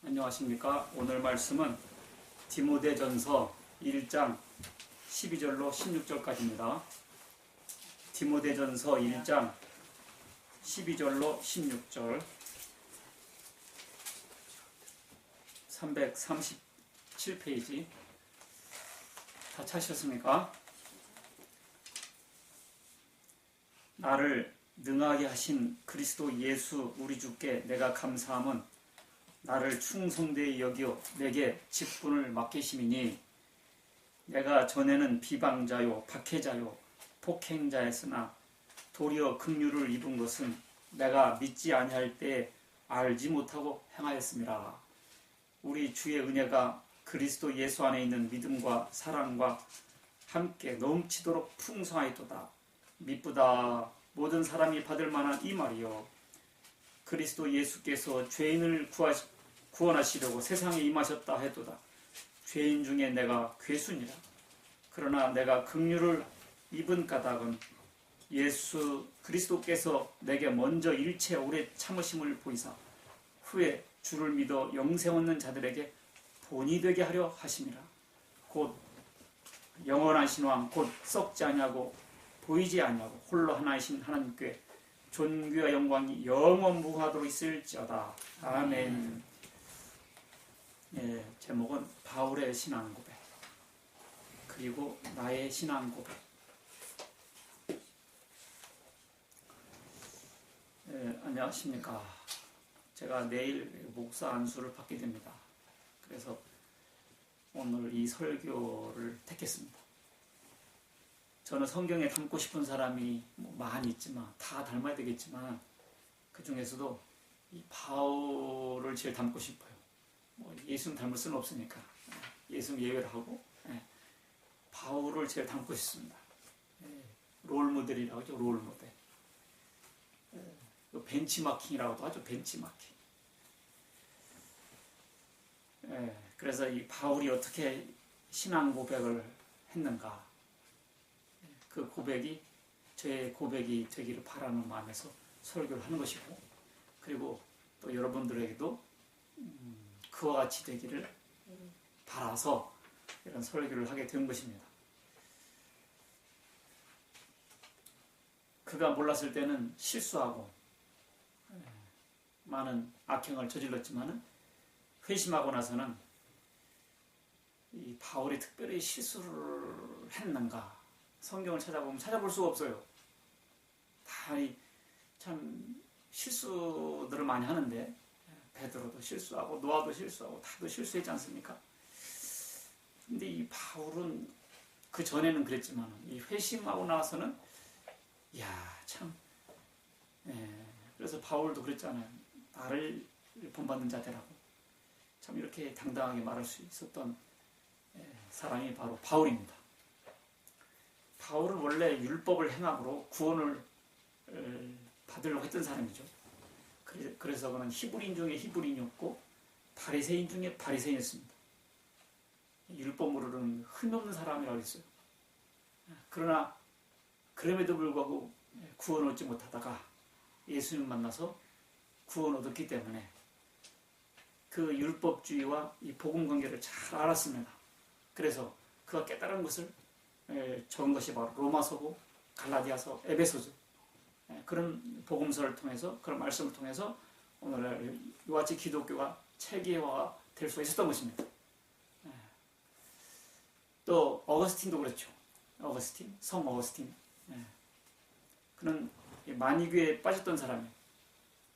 안녕하십니까. 오늘 말씀은 디모데전서 1장 12절로 16절까지입니다. 디모데전서 1장 12절로 16절 337페이지 다 찾으셨습니까? 나를 능하게 하신 그리스도 예수 우리 주께 내가 감사함은 나를 충성되이 여겨 내게 직분을 맡기심이니 내가 전에는 비방자요 박해자요 폭행자였으나 도리어 긍휼을 입은 것은 내가 믿지 아니할 때에 알지 못하고 행하였음이라. 우리 주의 은혜가 그리스도 예수 안에 있는 믿음과 사랑과 함께 넘치도록 풍성하였도다. 미쁘다. 모든 사람이 받을 만한 이 말이요, 그리스도 예수께서 죄인을 구원하시려고 세상에 임하셨다 해도다. 죄인 중에 내가 괴순이라. 그러나 내가 긍휼을 입은 까닭은 예수 그리스도께서 내게 먼저 일체 오래 참으심을 보이사 후에 주를 믿어 영생 얻는 자들에게 본이 되게 하려 하심이라. 곧 영원한 신왕 곧 썩지 아니하고 보이지 아니하고 홀로 하나이신 하나님께 존귀와 영광이 영원무궁하도록 있을지어다. 아멘. 제목은 바울의 신앙 고백 그리고 나의 신앙 고백. 안녕하십니까. 제가 내일 목사 안수를 받게 됩니다. 그래서 오늘 이 설교를 택했습니다. 저는 성경에 닮고 싶은 사람이 많이 있지만 다 닮아야 되겠지만 그 중에서도 이 바울을 제일 닮고 싶어요. 예수는 닮을 수는 없으니까 예수는 예외를 하고 바울을 제일 닮고 싶습니다. 롤모델이라고 하죠. 롤모델. 벤치마킹이라고도 하죠. 벤치마킹. 그래서 이 바울이 어떻게 신앙 고백을 했는가, 그 고백이 제 고백이 되기를 바라는 마음에서 설교를 하는 것이고, 그리고 또 여러분들에게도 그와 같이 되기를 바라서 이런 설교를 하게 된 것입니다. 그가 몰랐을 때는 실수하고 많은 악행을 저질렀지만 회심하고 나서는 이 바울이 특별히 실수를 했는가, 성경을 찾아보면 찾아볼 수가 없어요. 다 참 실수들을 많이 하는데 베드로도 실수하고 노아도 실수하고 다들 실수했지 않습니까? 근데 이 바울은 그 전에는 그랬지만 이 회심하고 나서는 참 그래서 바울도 그랬잖아요. 나를 본받는 자들하고 참 이렇게 당당하게 말할 수 있었던 사람이 바로 바울입니다. 바울은 원래 율법을 행함으로 구원을 받으려고 했던 사람이죠. 그래서 그는 히브리인 중에 히브리인이었고 바리새인 중에 바리새인이었습니다. 율법으로는 흠이 없는 사람이라고 했어요. 그러나 그럼에도 불구하고 구원 얻지 못하다가 예수님 만나서 구원 얻었기 때문에 그 율법주의와 이 복음 관계를 잘 알았습니다. 그래서 그가 깨달은 것을 적은 것이 바로 로마서고 갈라디아서, 에베소서, 그런 복음서를 통해서, 그런 말씀을 통해서 오늘날 이와 같이 기독교가 체계화가 될 수 있었던 것입니다. 또 어거스틴도 그렇죠. 성 어거스틴. 그는 만이교에 빠졌던 사람이에요.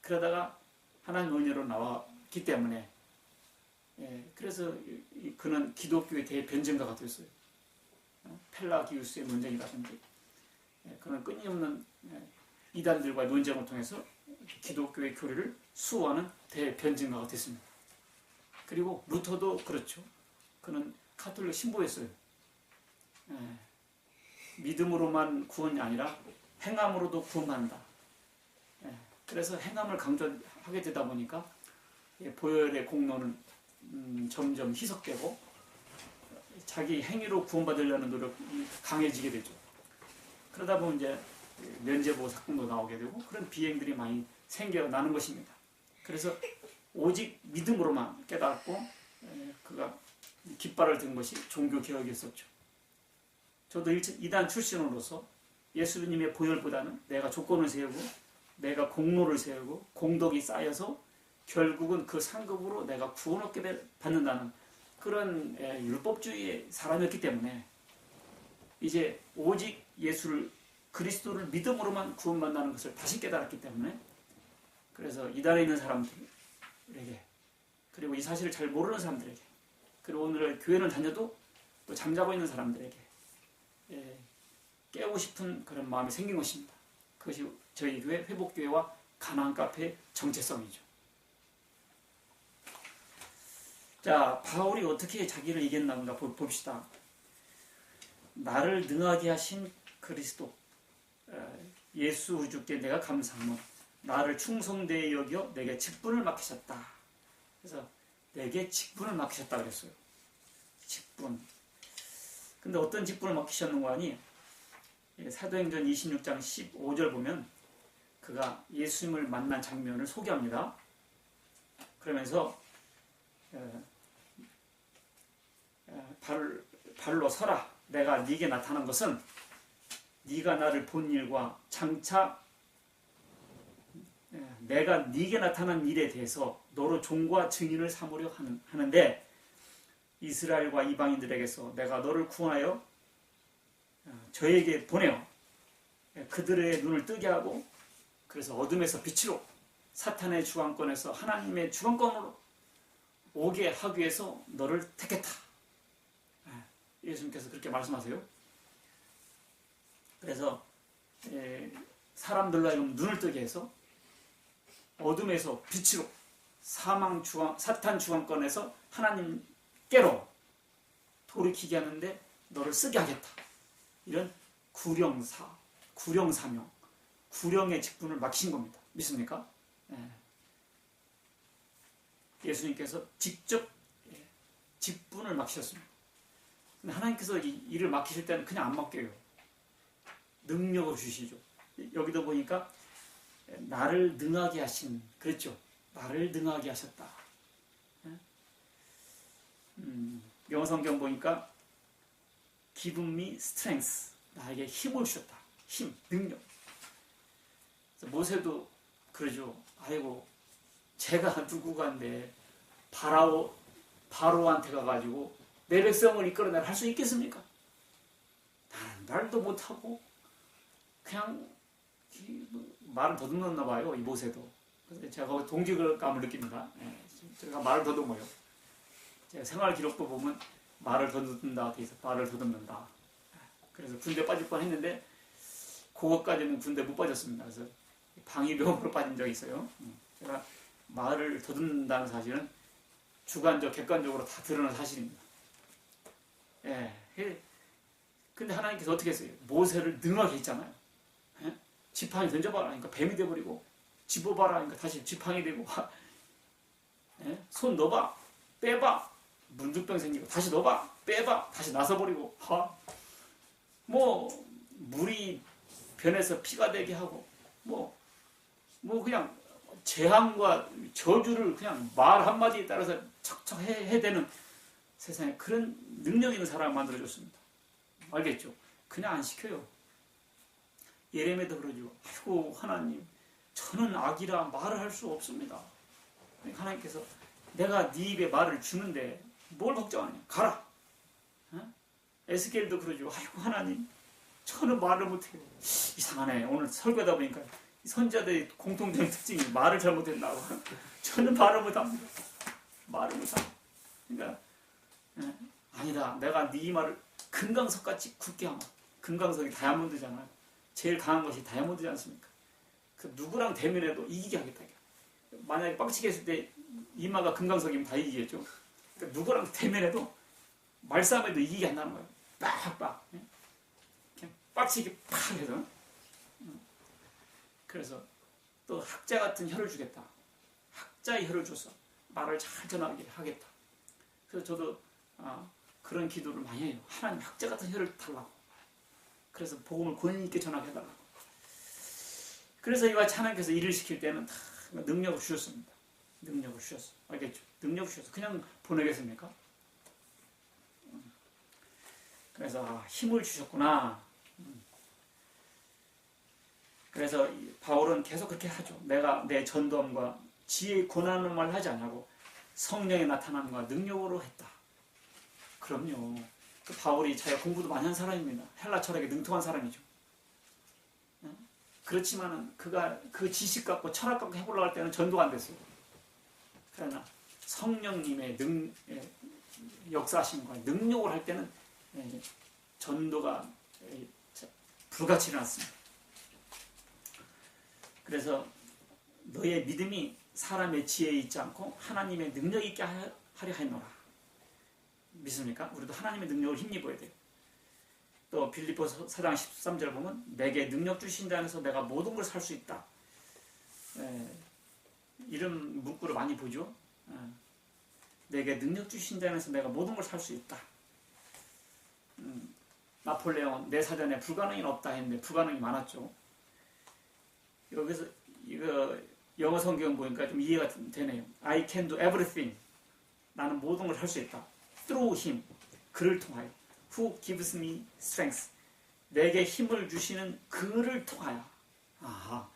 그러다가 하나님 은혜로 나왔기 때문에 그래서 그는 기독교의 대변증가가 되었어요. 펠라기우스의 논쟁이라든지 그는 끊임없는 이단들과의 논쟁을 통해서 기독교의 교리를 수호하는 대변증가가 됐습니다. 그리고 루터도 그렇죠. 그는 카톨릭 신부였어요. 믿음으로만 구원이 아니라 행함으로도 구원한다. 그래서 행함을 강조하게 되다 보니까 보혈의 공로는 점점 희석되고 자기 행위로 구원받으려는 노력이 강해지게 되죠. 그러다 보면 이제 면죄부 사건도 나오게 되고 그런 비행들이 많이 생겨나는 것입니다. 그래서 오직 믿음으로만 깨닫고 그가 깃발을 든 것이 종교개혁이었었죠. 저도 이단 출신으로서 예수님의 보혈보다는 내가 조건을 세우고 내가 공로를 세우고 공덕이 쌓여서 결국은 그 상급으로 내가 구원 얻게 받는다는 그런 율법주의의 사람이었기 때문에 이제 오직 예수를 그리스도를 믿음으로만 구원받는다는 것을 다시 깨달았기 때문에 그래서 이단에 있는 사람들에게 그리고 이 사실을 잘 모르는 사람들에게 그리고 오늘 교회를 다녀도 또 잠자고 있는 사람들에게 깨우고 싶은 그런 마음이 생긴 것입니다. 그것이 저희 교회 회복교회와 가나안 카페의 정체성이죠. 자, 바울이 어떻게 자기를 이겼나 봅시다. 나를 능하게 하신 그리스도 예수 우리 주께 내가 감사하며 나를 충성되이 여겨 내게 직분을 맡기셨다. 그래서 내게 직분을 맡기셨다 그랬어요. 직분. 근데 어떤 직분을 맡기셨는가 하니 사도행전 26장 15절 보면 그가 예수님을 만난 장면을 소개합니다. 그러면서 발로 서라. 내가 네게 나타난 것은 네가 나를 본 일과 장차 내가 네게 나타난 일에 대해서 너로 종과 증인을 삼으려 하는데 이스라엘과 이방인들에게서 내가 너를 구원하여 저에게 보내어 그들의 눈을 뜨게 하고 그래서 어둠에서 빛으로 사탄의 주관권에서 하나님의 주관권으로 오게 하기 위해서 너를 택했다. 예수님께서 그렇게 말씀하세요. 그래서 사람들로 하여금 눈을 뜨게 해서 어둠에서 빛으로 사탄 주관권에서 하나님께로 돌이키게 하는데 너를 쓰게 하겠다. 이런 구령사명, 구령의 직분을 맡기신 겁니다. 믿습니까? 예수님께서 직접 직분을 맡기셨습니다. 근데 하나님께서 이 일을 맡기실 때는 그냥 안 맡겨요. 능력을 주시죠. 여기도 보니까 나를 능하게 하신, 그랬죠. 나를 능하게 하셨다. 영어성경 보니까 give me strength, 나에게 힘을 주셨다. 힘, 능력. 모세도 그러죠. 아이고 제가 누구간데 바로한테 가가지고 내 백성을 이끌어내라 할 수 있겠습니까? 나는 말도 못하고 그냥 말을 더듬었나 봐요. 이 모세도. 그래서 제가 동질감을 느낍니다. 제가 말을 더듬어요. 제가 생활 기록도 보면 말을 더듬는다 돼 있어. 말을 더듬는다. 그래서 군대 빠질 뻔했는데 그것까지는 군대 못 빠졌습니다. 그래서 방위병으로 빠진 적이 있어요. 제가 말을 더듬는다는 사실은 주관적, 객관적으로 다 드러난 사실입니다. 근데 하나님께서 어떻게 했어요? 모세를 능하게 했잖아요. 지팡이 던져봐라 하니까 뱀이 돼버리고, 집어봐라 하니까 다시 지팡이 되고, 손 넣어봐, 빼봐, 문둥병 생기고, 다시 넣어봐, 빼봐, 다시 나서버리고, 물이 변해서 피가 되게 하고, 그냥 재앙과 저주를 그냥 말 한마디에 따라서 척척 해대는 세상에 그런 능력 있는 사람을 만들어줬습니다. 알겠죠? 그냥 안 시켜요. 예레미야도 그러죠. 아이고 하나님, 저는 악이라 말을 할 수 없습니다. 하나님께서 내가 네 입에 말을 주는데 뭘 걱정하냐? 가라. 에스겔도 그러죠. 아이고 하나님, 저는 말을 못해요. 이상하네. 오늘 설교하다 보니까 선지자들의 공통적인 특징이 말을 잘못했다고. 저는 말을 못합니다. 말을 못합니다. 그러니까 아니다. 내가 네 말을 금강석같이 굳게 하면, 금강석이 다이아몬드잖아요. 제일 강한 것이 다이아몬드지 않습니까? 그 누구랑 대면해도 이기게 하겠다. 만약에 빡치게 했을 때 이마가 금강석이면 다 이기겠죠. 그러니까 누구랑 대면해도 말싸움에도 이기게 한다는 거예요. 빡빡. 그냥 빡치게 팍 해서. 그래서 또 학자 같은 혀를 주겠다. 학자의 혀를 줘서 말을 잘 전하게 하겠다. 그래서 저도 그런 기도를 많이 해요. 하나님 학자 같은 혀를 달라고. 그래서 복음을 권위 있게 전하게 해달라고. 그래서 이와 하나님께서 일을 시킬 때는 다 능력을 주셨습니다. 능력을 주셨어. 알겠죠? 능력을 주셔서 그냥 보내겠습니까? 그래서 힘을 주셨구나. 그래서 바울은 계속 그렇게 하죠. 내가 내 전도함과 지혜의 권하는 말 하지 않냐고 성령의 나타남과 능력으로 했다. 그럼요. 그 바울이 자기가 공부도 많이 한 사람입니다. 헬라 철학에 능통한 사람이죠. 그렇지만은 그가 그 지식 갖고 철학 갖고 해보려고 할 때는 전도가 안 됐어요. 그러나 성령님의 역사하심과 능력을 할 때는 전도가 불같이 일어났습니다. 그래서 너의 믿음이 사람의 지혜에 있지 않고 하나님의 능력 있게 하려 하노라. 믿습니까? 우리도 하나님의 능력을 힘입어야 돼요. 또 빌립보서 4장 13절 보면 내게 능력 주신 자 안에서 내가 모든 걸 살 수 있다. 이런 문구를 많이 보죠. 내게 능력 주신 자 안에서 내가 모든 걸 살 수 있다. 나폴레옹 내 사전에 불가능이 없다 했는데 불가능이 많았죠. 여기서 이거 영어 성경 보니까 좀 이해가 되네요. I can do everything. 나는 모든 걸 할 수 있다. Through him. 그를 통하여. Who gives me strength. 내게 힘을 주시는 그를 통하여. 아하.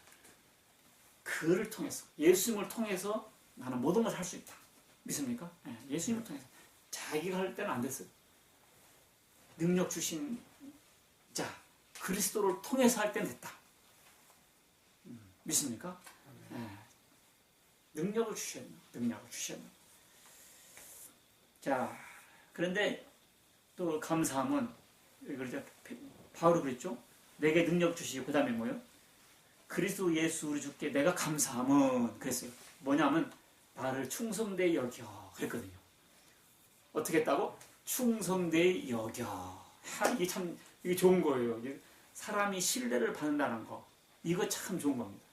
그를 통해서. 예수님을 통해서 나는 모든 걸 할 수 있다. 믿습니까? 네, 예수님을 통해서. 자기가 할 때는 안 됐어요. 능력 주신 자 그리스도를 통해서 할 때는 됐다. 믿습니까? 네. 능력을 주셨나? 능력을 주셨나? 자, 그런데 또 감사함은 그러죠. 바울이 그랬죠. 내게 능력 주시고 그 다음에 뭐요? 그리스도 예수 우리 주께 내가 감사함은 그랬어요. 뭐냐면 나를 충성되이 여겨 그랬거든요. 어떻게 했다고? 충성되이 여겨. 이게 좋은 거예요. 사람이 신뢰를 받는다는 거 이거 참 좋은 겁니다.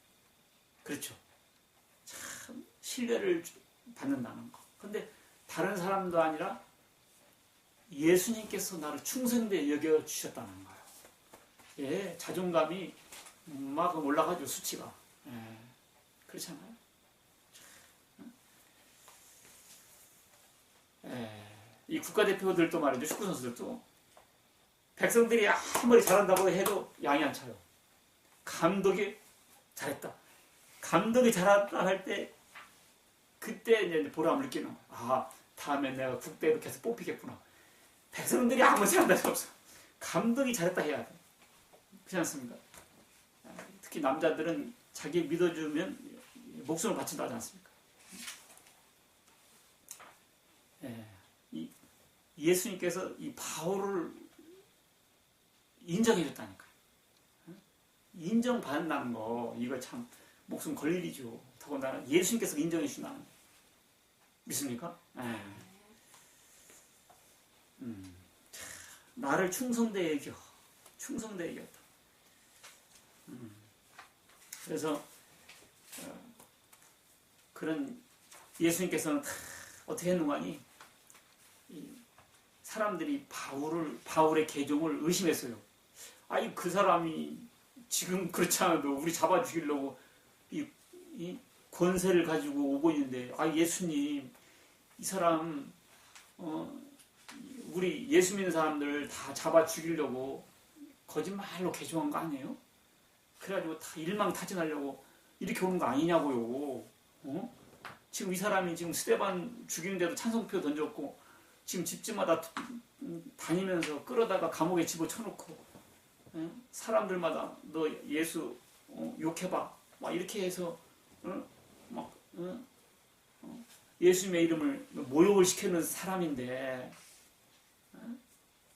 그렇죠. 참 신뢰를 받는다는 거. 근데 다른 사람도 아니라 예수님께서 나를 충성되이 여겨주셨다는 거예요. 예, 자존감이 막 올라가죠, 수치가. 예, 그렇잖아요. 예, 이 국가대표들도 말이죠, 축구선수들도. 백성들이 아무리 잘한다고 해도 양이 안 차요. 감독이 잘했다. 감독이 잘했다 할 때, 그때 이제 보람을 느끼는 거예요. 아, 다음에 내가 국대로 계속 뽑히겠구나. 백성들이 아무 생각도 없어. 감독이 잘했다 해야 돼. 그렇지 않습니까? 특히 남자들은 자기 믿어주면 목숨을 바친다 하지 않습니까? 예수님께서 이 바울을 인정해줬다니까요. 인정받는다는 거 이거 참 목숨 걸 일이죠. 더군다나 예수님께서 인정해주신다는 거. 믿습니까? 나를 충성되이 여겨. 충성되이 여겼다. 그래서 그런 예수님께서는 어떻게 했는가 하니 사람들이 바울의 계종을 의심했어요. 아니 그 사람이 지금 그렇지 않아도 우리 잡아 죽이려고 이 권세를 가지고 오고 있는데 예수님 이 사람 우리 예수 믿는 사람들 다 잡아 죽이려고 거짓말로 계종한 거 아니에요? 그래가지고 다 일망타진하려고 이렇게 오는 거 아니냐고요. 지금 이 사람이 지금 스데반 죽이는데도 찬송표 던졌고 지금 집집마다 다니면서 끌어다가 감옥에 집어쳐놓고 사람들마다 너 예수 욕해봐 막 이렇게 해서 예수님의 이름을 모욕을 시키는 사람인데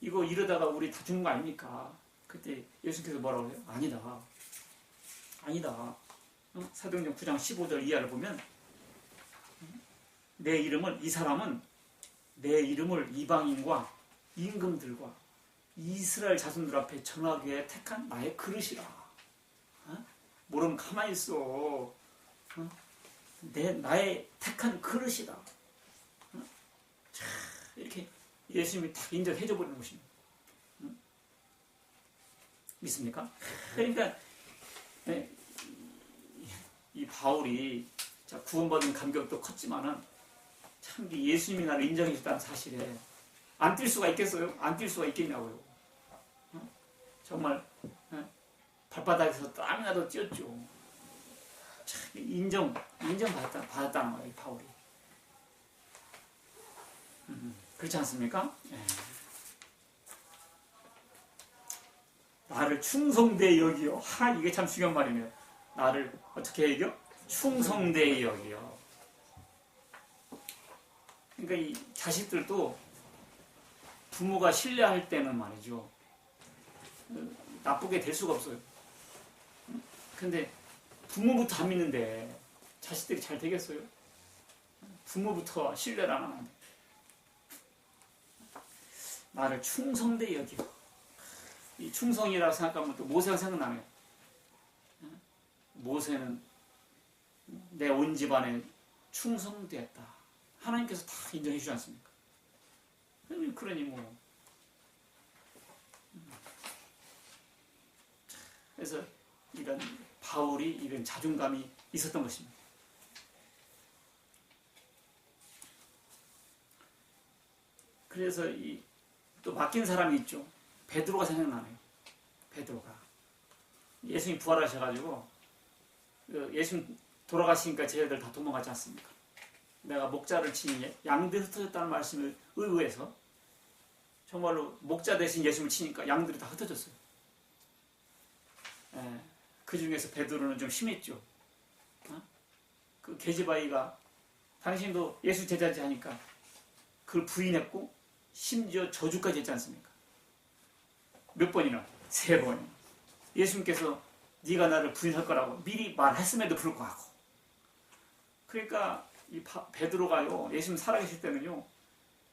이거 이러다가 우리 다 죽는 거 아닙니까? 그때 예수님께서 뭐라고 해요? 아니다. 사도행전 9장 15절 이하를 보면 이 사람은 내 이름을 이방인과 임금들과 이스라엘 자손들 앞에 전하기 위해 택한 나의 그릇이라. 모르면 가만히 있어. 나의 택한 그릇이다. 이렇게 예수님이 딱 인정해줘 버리는 것입니다. 믿습니까? 그러니까 이 바울이 자, 구원받은 감격도 컸지만은 참 예수님이 나를 인정해 줬다는 사실에 안 뛸 수가 있겠어요? 안 뛸 수가 있겠냐고요. 정말 발바닥에서 땀이 나도 뛰었죠. 참 인정받았다는 거예요, 바울이. 그렇지 않습니까? 나를 충성되이 여기요. 이게 참 중요한 말이네요. 나를 어떻게 여겨? 충성되이 여기요. 그러니까 이 자식들도 부모가 신뢰할 때는 말이죠. 나쁘게 될 수가 없어요. 근데 부모부터 안 믿는데 자식들이 잘 되겠어요? 부모부터 신뢰를 안 하는데. 나를 충성되이 여기요. 이 충성이라고 생각하면 또 모세가 생각나네요. 모세는 내 온 집안에 충성되었다. 하나님께서 다 인정해 주지 않습니까? 그러니 뭐. 그래서 이런 바울이 이런 자존감이 있었던 것입니다. 그래서 또 맡긴 사람이 있죠. 베드로가 생각나네요. 베드로가 예수님 부활하셔가지고 예수님 돌아가시니까 쟤네들 다 도망가지 않습니까? 내가 목자를 치니 양들이 흩어졌다는 말씀을 의구해서 정말로 목자 대신 예수님을 치니까 양들이 다 흩어졌어요. 그 중에서 베드로는 좀 심했죠. 그 계집아이가 당신도 예수 제자지 하니까 그걸 부인했고 심지어 저주까지 했지 않습니까? 몇 번이나? 3번. 예수님께서 네가 나를 부인할 거라고 미리 말했음에도 불구하고. 그러니까 이 베드로가요, 예수님 살아계실 때는요,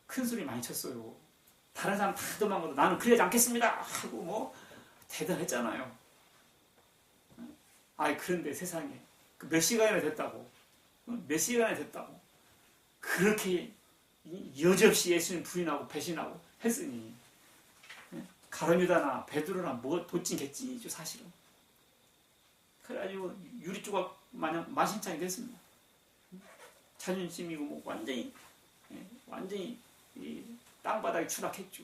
큰 소리 많이 쳤어요. 다른 사람 다 도망가도 나는 그러지 않겠습니다 하고 뭐 대단했잖아요. 그런데 세상에 몇 시간이나 됐다고, 몇 시간이나 됐다고 그렇게 여지없이 예수님 부인하고 배신하고 했으니 가룟유다나 베드로나 뭐 도찐겠지죠 사실은. 그래가지고 유리조각 마냥 만신창이 됐습니다. 자존심이고 뭐 완전히 이 땅바닥에 추락했죠.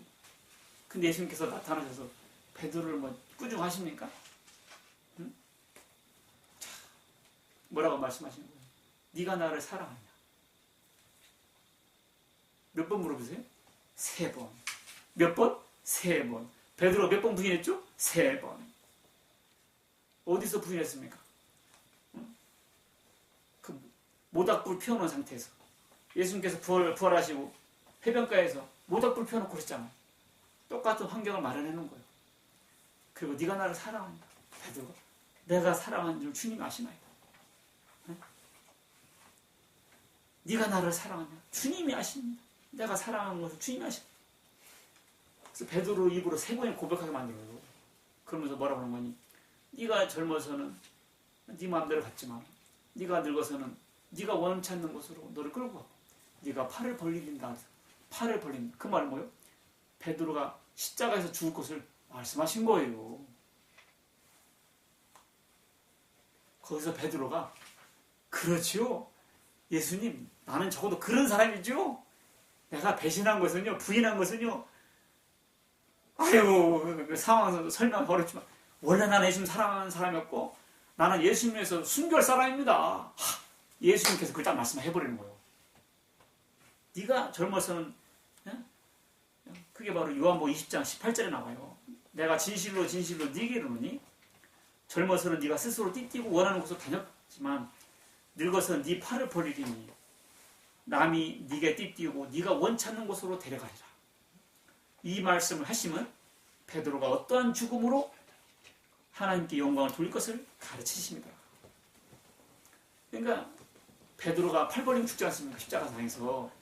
근데 예수님께서 나타나셔서 베드로를 뭐 꾸중하십니까? 뭐라고 말씀하시는 거예요? 네가 나를 사랑하냐? 몇 번 물어보세요? 3번. 몇 번? 3번. 베드로 몇 번 부인했죠? 3번. 어디서 부인했습니까? 그 모닥불 피워놓은 상태에서 예수님께서 부활하시고 해변가에서 모닥불 피워놓고 그랬잖아요. 똑같은 환경을 마련해놓은 거예요. 그리고 네가 나를 사랑한다. 베드로가 내가 사랑하는 줄 주님이 아시나이다. 네가 나를 사랑하냐? 주님이 아십니다. 내가 사랑하는 것을 주님이 아십니다. 그래서 베드로 입으로 3번이 고백하게 만들어요. 그러면서 뭐라고 하는 거니? 네가 젊어서는 네 마음대로 갔지만 네가 늙어서는 네가 원치 않는 곳으로 너를 끌고 가고 네가 팔을 벌린다. 팔을 벌린다. 그 말은 뭐예요? 베드로가 십자가에서 죽을 것을 말씀하신 거예요. 거기서 베드로가 그렇지요. 예수님, 나는 적어도 그런 사람이죠. 내가 배신한 것은요, 부인한 것은요, 그 상황에서 설명이 어렵지만 원래 나는 예수님 사랑하는 사람이었고 나는 예수님에서 순교할 사람입니다. 예수님께서 그걸 딱 말씀해버리는 거예요. 네가 젊어서는, 그게 바로 요한복음 20장 18절에 나와요. 내가 진실로 진실로 네게 이르노니 젊어서는 네가 스스로 띠뛰고 원하는 곳으로 다녔지만 늙어서는 네 팔을 벌리리니 남이 네게 띠뛰고 네가 원치 않는 곳으로 데려가리라. 이 말씀을 하시면 베드로가 어떠한 죽음으로 하나님께 영광을 돌릴 것을 가르치십니다. 그러니까 베드로가 팔 벌리고 죽지 않습니까? 십자가상에서.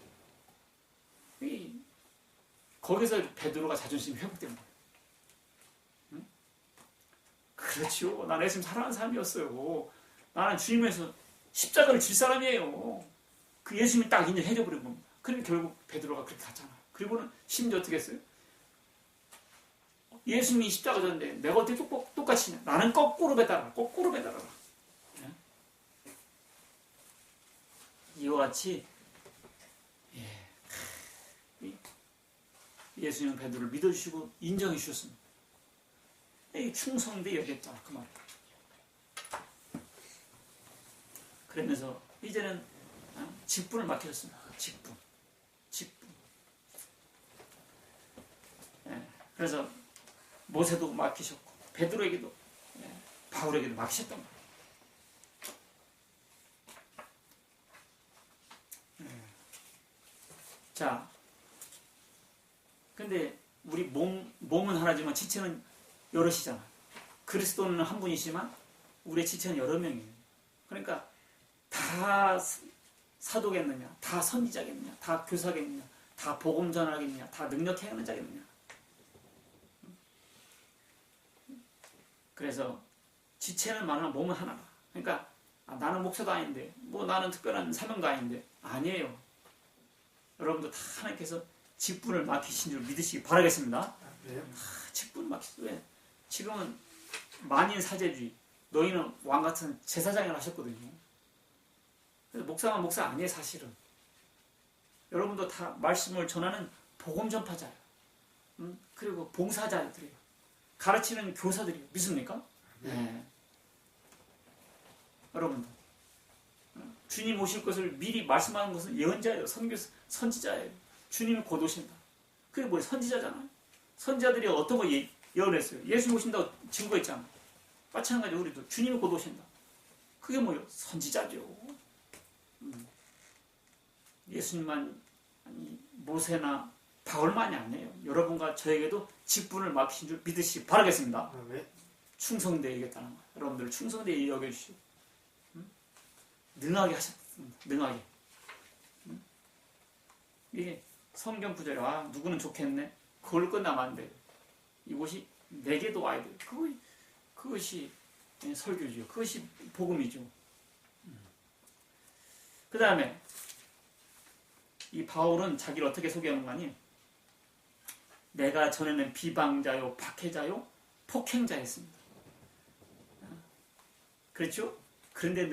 거기서 베드로가 자존심이 회복된 거예요. 응? 그렇지요. 나는 예수님 사랑하는 사람이었어요. 나는 주님에서 십자가를 질 사람이에요. 그 예수님이 딱 인정해줘 버린 겁니다. 그러니까 결국 베드로가 그렇게 갔잖아요. 그리고는 심지어 어떻게 했어요? 예수님이 십자가 졌는데 내가 어떻게 똑같이 나는 거꾸로 배달하라. 거꾸로 배달하라. 이와 같이 예수님은 베드로를 믿어주시고 인정해 주셨습니다. 충성되이 여겼다 그 말이에요. 그러면서 이제는 직분을 맡겼습니다. 직분. 그래서 모세도 맡기셨고 베드로에게도 바울에게도 맡기셨단 말이에요. 자, 근데 우리 몸은 하나지만 지체는 여럿이잖아. 그리스도는 한 분이지만 우리의 지체는 여러 명이에요. 그러니까 다 사도겠느냐, 다 선지자겠느냐, 다 교사겠느냐, 다 복음 전하겠느냐, 다 능력 행하는 자겠느냐. 그래서 지체는 많으나 몸은 하나다. 그러니까 나는 목사도 아닌데, 뭐 나는 특별한 사명도 아닌데, 아니에요. 여러분도 다 하나님께서 직분을 맡기신 줄 믿으시기 바라겠습니다. 직분을 맡기셨어요. 왜? 지금은 만인 사제주의, 너희는 왕 같은 제사장을 하셨거든요. 그래서 목사만 목사 아니에요, 사실은. 여러분도 다 말씀을 전하는 복음 전파자예요. 그리고 봉사자들이에요. 가르치는 교사들이에요. 믿습니까? 네. 여러분들 주님 오실 것을 미리 말씀하는 것은 예언자예요. 선지자예요. 주님이 곧 오신다. 그게 뭐예요? 선지자잖아요. 선지자들이 어떤 거 예언했어요? 예수님 오신다고 증거했잖아요. 마찬가지로 우리도 주님이 곧 오신다. 그게 뭐예요? 선지자죠. 예수님만 아니 모세나 바울만이 아니에요. 여러분과 저에게도 직분을 맡기신 줄 믿으시기 바라겠습니다. 충성되게 여겼다는 거예요. 여러분들 충성되게 여겨주시고 능하게 하셨습니다. 능하게. 이게 성경 구절에 누구는 좋겠네. 그걸 끝나면 안 돼요. 이곳이 내게도 와야 돼요. 그것이 설교죠. 그것이 복음이죠. 그 다음에 이 바울은 자기를 어떻게 소개하는 거니? 내가 전에는 비방자요, 박해자요, 폭행자였습니다. 그렇죠? 그런데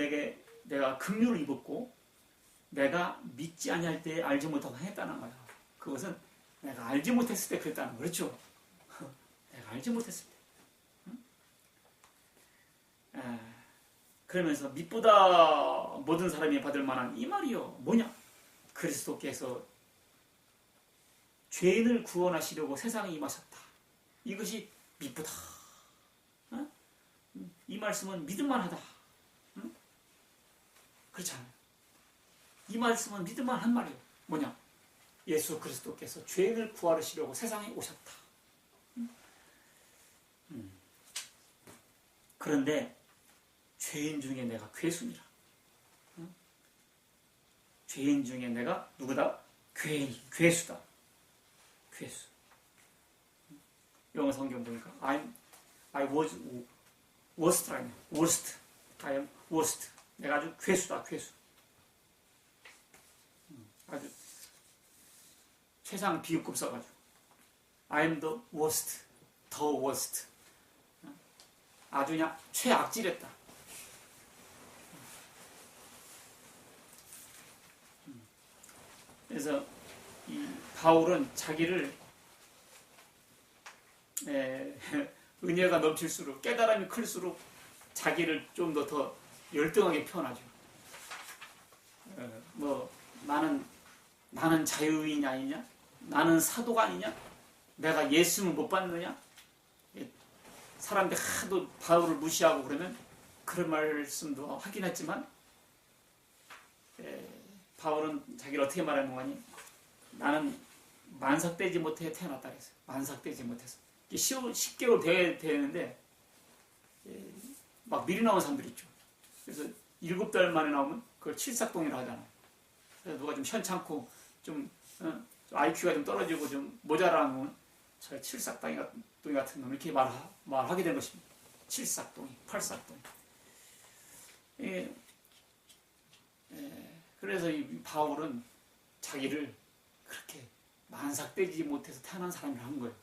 내가 긍휼을 입었고 내가 믿지 아니할 때 알지 못하고 했다는 거야. 그것은 내가 알지 못했을 때 그랬다는 거. 그렇죠? 내가 알지 못했을 때. 그러면서 믿보다 모든 사람이 받을 만한 이 말이요. 뭐냐? 그리스도께서 죄인을 구원하시려고 세상에 임하셨다. 이것이 믿보다. 이 말씀은 믿을만하다. 그렇지 않아요? 이 말씀은 믿을만한 말이에요. 뭐냐? 예수 그리스도께서 죄인을 구하시려고 세상에 오셨다. 그런데 죄인 중에 내가 괴수니라. 죄인 중에 내가 누구다? 괴수다. 괴수. 영어 성경 보니까 I was worst. I am worst. 내가 아주 괴수다. 괴수. 아주 최상 비유급 써가지고 I am the worst. the worst. 아주 그냥 최악질했다. 그래서 이 바울은 자기를 은혜가 넘칠수록 깨달음이 클수록 자기를 좀 더 열등하게 표현하죠. 나는 자유인 아니냐? 나는 사도가 아니냐? 내가 예수를 못 받느냐? 사람들이 하도 바울을 무시하고 그러면 그런 말씀도 하긴 했지만 바울은 자기를 어떻게 말하는 거니? 나는 만삭되지 못해 태어났다 그랬어요. 만삭되지 못해서. 10개월 돼야 되는데 막 미리 나온 사람들 있죠. 그래서 7달 만에 나오면 그걸 칠삭동이라 하잖아요. 그래서 누가 좀 현찮고 좀 IQ가 좀 떨어지고 좀 모자라면 저 칠삭동이 같은 놈 이렇게 말하게 된 것입니다. 칠삭동이, 팔삭동이. 그래서 이 바울은 자기를 그렇게 만삭되지 못해서 태어난 사람이라 한 거예요.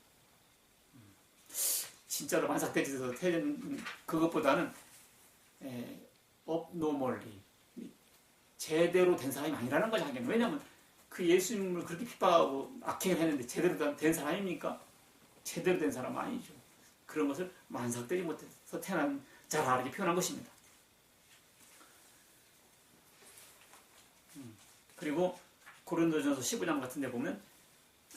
진짜로 만삭되지 못해서 태어난 그것보다는 abnormally 제대로 된 사람이 아니라는 거죠. 하긴. 왜냐하면 그 예수님을 그렇게 핍박하고 악행을 했는데 제대로 된 사람입니까? 제대로 된 사람은 아니죠. 그런 것을 만삭되지 못해서 태어난 자라 이렇게 표현한 것입니다. 그리고 고린도전서 15장 같은 데 보면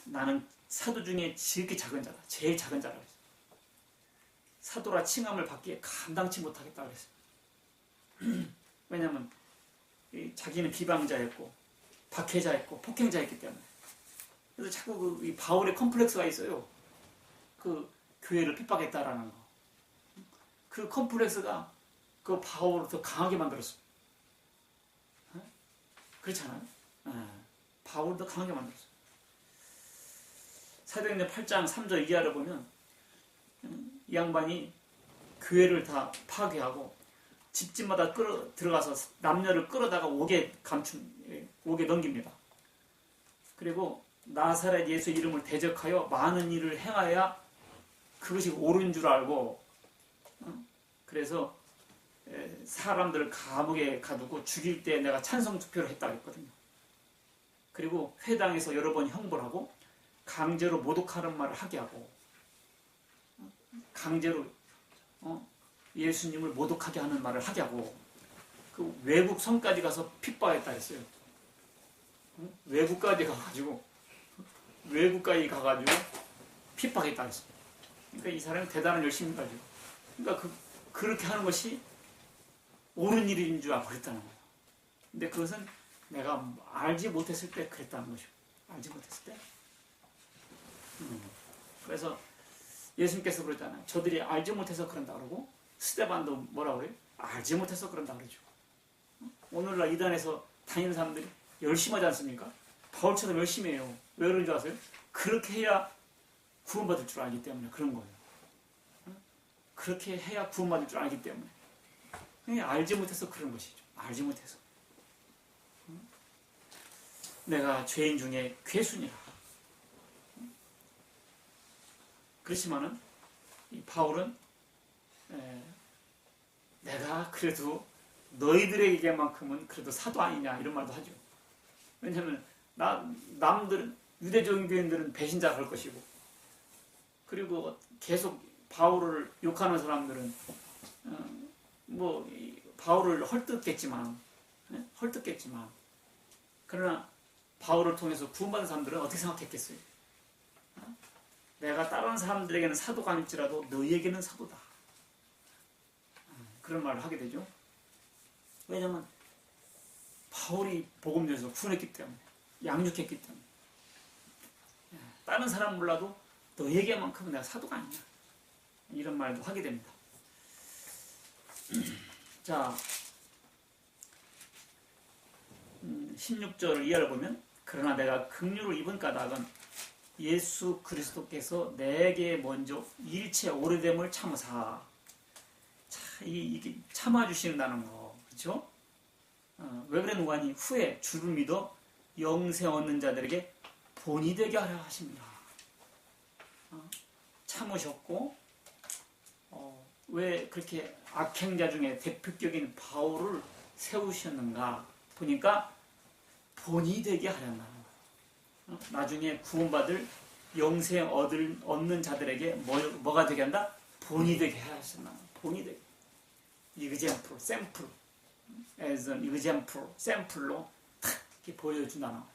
나는 사도 중에 지극히 작은 자다. 제일 작은 자라고 했어요. 사도라 칭함을 받기에 감당치 못하겠다 그랬어요. 왜냐하면 자기는 비방자였고 박해자였고 폭행자였기 때문에. 그래서 자꾸 이 바울의 컴플렉스가 있어요. 그 교회를 핍박했다라는 거. 그 컴플렉스가 그 바울을 더 강하게 만들었어요. 그렇잖아요. 바울을 더 강하게 만들었어요. 사도행전 8장 3절 이하를 보면 이 양반이 교회를 다 파괴하고 집집마다 들어가서 남녀를 끌어다가 옥에 넘깁니다. 그리고 나사렛 예수 이름을 대적하여 많은 일을 행하여야 그것이 옳은 줄 알고 그래서 사람들을 감옥에 가두고 죽일 때 내가 찬성 투표를 했다 했거든요. 그리고 회당에서 여러 번 형벌을 하고 강제로 모독하는 말을 하게 하고 강제로 예수님을 모독하게 하는 말을 하게 하고 그 외국 성까지 가서 핍박했다 했어요. 외국까지 가가지고 핍박했다 했어요. 그러니까 이 사람이 대단한 열심인 거죠. 그러니까 그렇게 하는 것이 옳은 일인 줄 알고 그랬다는 거예요. 근데 그것은 내가 알지 못했을 때 그랬다는 것이고, 알지 못했을 때. 그래서 예수님께서 그랬잖아요. 저들이 알지 못해서 그런다 그러고, 스데반도 뭐라 그래요? 알지 못해서 그런다 그러죠. 오늘날 이단에서 다니는 사람들이 열심히 하지 않습니까? 바울처럼 열심히 해요. 왜 그런 줄 아세요? 그렇게 해야 구원받을 줄 알기 때문에 그런 거예요. 그렇게 해야 구원받을 줄 알기 때문에. 그냥 알지 못해서 그런 것이죠. 알지 못해서. 내가 죄인 중에 괴순이라. 그렇지만은 이 바울은 내가 그래도 너희들에게만큼은 그래도 사도 아니냐 이런 말도 하죠. 왜냐하면 남들은 유대적인 교인들은 배신자가 할 것이고 그리고 계속 바울을 욕하는 사람들은 바울을 헐뜯겠지만 그러나 바울을 통해서 구원받은 사람들은 어떻게 생각했겠어요? 내가 다른 사람들에게는 사도가 아닐지라도 너희에게는 사도다. 그런 말을 하게 되죠. 왜냐하면 바울이 복음전에서 구원했기 때문에 양육했기 때문에 다른 사람 몰라도 너희에게만큼은 내가 사도가 아니냐 이런 말도 하게 됩니다. 자 16절 이하를 보면 그러나 내가 긍휼을 입은 까닭은 예수 그리스도께서 내게 먼저 일체 오래됨을 참으사. 이게 참아주신다는 거 그렇죠? 왜 그랬는가 하니 후에 주를 믿어 영생 얻는 자들에게 본이 되게 하려 하십니다. 참으셨고 왜 그렇게 악행자 중에 대표격인 바울을 세우셨는가 보니까 본이 되게 하려나. 나중에 구원받을 영생 얻는 자들에게 뭐가 되게 한다? 본이 되게 하셨나. 본이 되게. example, 샘플. as an example, 샘플로 탁 이렇게 보여준다.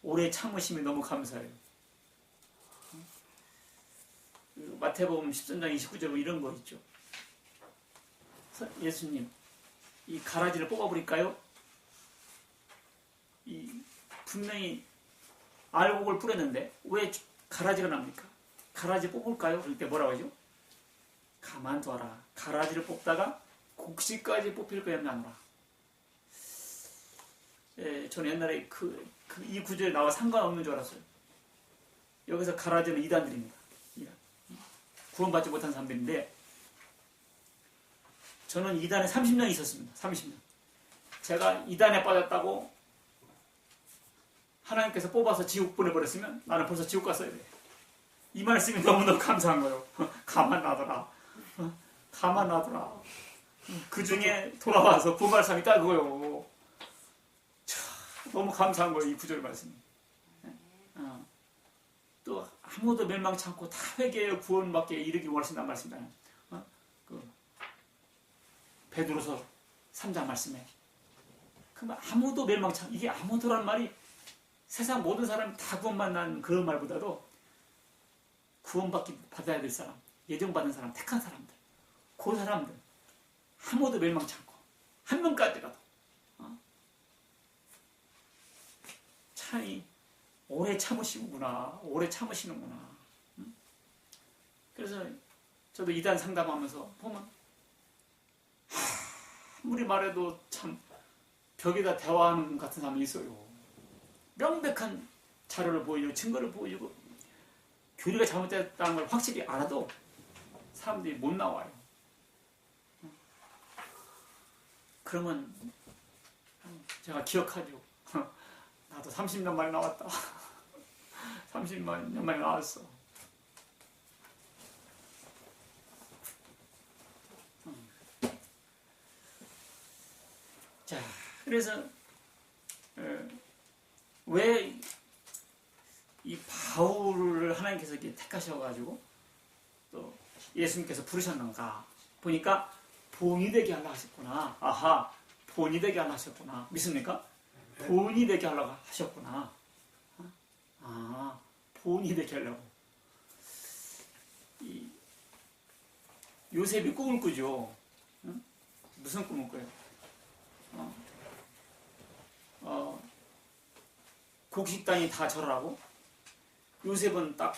오래 참으심이 너무 감사해요. 마태복음 13장 29절 이런 거 있죠. 예수님, 이 가라지를 뽑아버릴까요? 분명히 알곡을 뿌렸는데 왜 가라지가 납니까? 가라지 뽑을까요? 그럴 때 뭐라고 하죠? 가만둬라. 가라지를 뽑다가 곡식까지 뽑힐 거야 나누라. 저는 옛날에 이 구절에 나와 상관없는 줄 알았어요. 여기서 가라지는 이단들입니다. 구원받지 못한 사람들인데 저는 이단에 30년 있었습니다. 30년. 제가 이단에 빠졌다고 하나님께서 뽑아서 지옥 보내버렸으면 나는 벌써 지옥 갔어야 돼. 이 말씀이 너무너무 감사한 거예요. 가만 놔둬라. 가만 놔둬라. 그 중에 돌아와서 구할 사람이 있다 그거요. 너무 감사한 거예요. 이 구절 말씀이. 또 아무도 멸망치 않고 다 회개하여 구원받게 이르기 원하신다는 말씀이잖아요. 베드로서 3장 말씀에. 그럼 아무도 멸망치 않고, 이게 아무도란 말이 세상 모든 사람이 다 구원받는 그런 말보다도 받아야 될 사람, 예정받은 사람, 택한 사람들, 그 사람들 아무도 멸망치 않고 한 명까지라도 참 오래 참으시는구나, 오래 참으시는구나. 그래서 저도 이단 상담하면서 보면 아무리 말해도 참 벽에다 대화하는 같은 사람이 있어요. 명백한 자료를 보여주고 증거를 보여주고 교리가 잘못됐다는 걸 확실히 알아도 사람들이 못 나와요. 그러면 제가 기억하죠. 나도 30년 만에 나왔다. 30년 만에 나왔어. 자, 그래서 왜 이 바울을 하나님께서 이렇게 택하셔가지고 또 예수님께서 부르셨는가 보니까 본이 되게 하려고 하셨구나. 아하, 본이 되게 하려고 하셨구나. 믿습니까? 본이 되게 하려고 하셨구나. 아, 본이 되게 하려고. 요셉이 꿈을 꾸죠. 응? 무슨 꿈을 꿔요? 곡식단이 다 절하고 요셉은 딱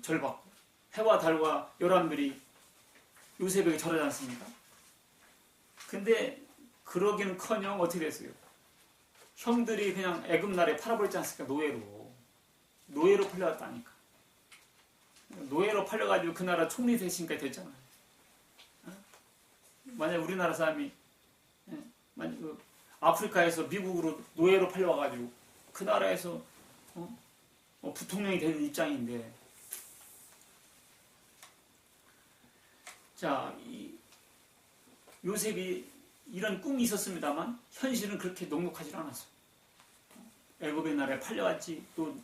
절받고 해와 달과 열암들이 요셉에게 절하지 않습니까? 근데 그러기는커녕 어떻게 됐어요? 형들이 그냥 애굽나라에 팔아버렸지 않습니까? 노예로 팔려갔다니까. 노예로 팔려가지고 그 나라 총리 대신까지 됐잖아요. 만약 우리나라 사람이 만약 아프리카에서 미국으로 노예로 팔려와가지고 그 나라에서 부통령이 되는 입장인데, 자, 요셉이 이런 꿈이 있었습니다만 현실은 그렇게 녹록하지 않았어요. 애굽의 나라에 팔려갔지, 또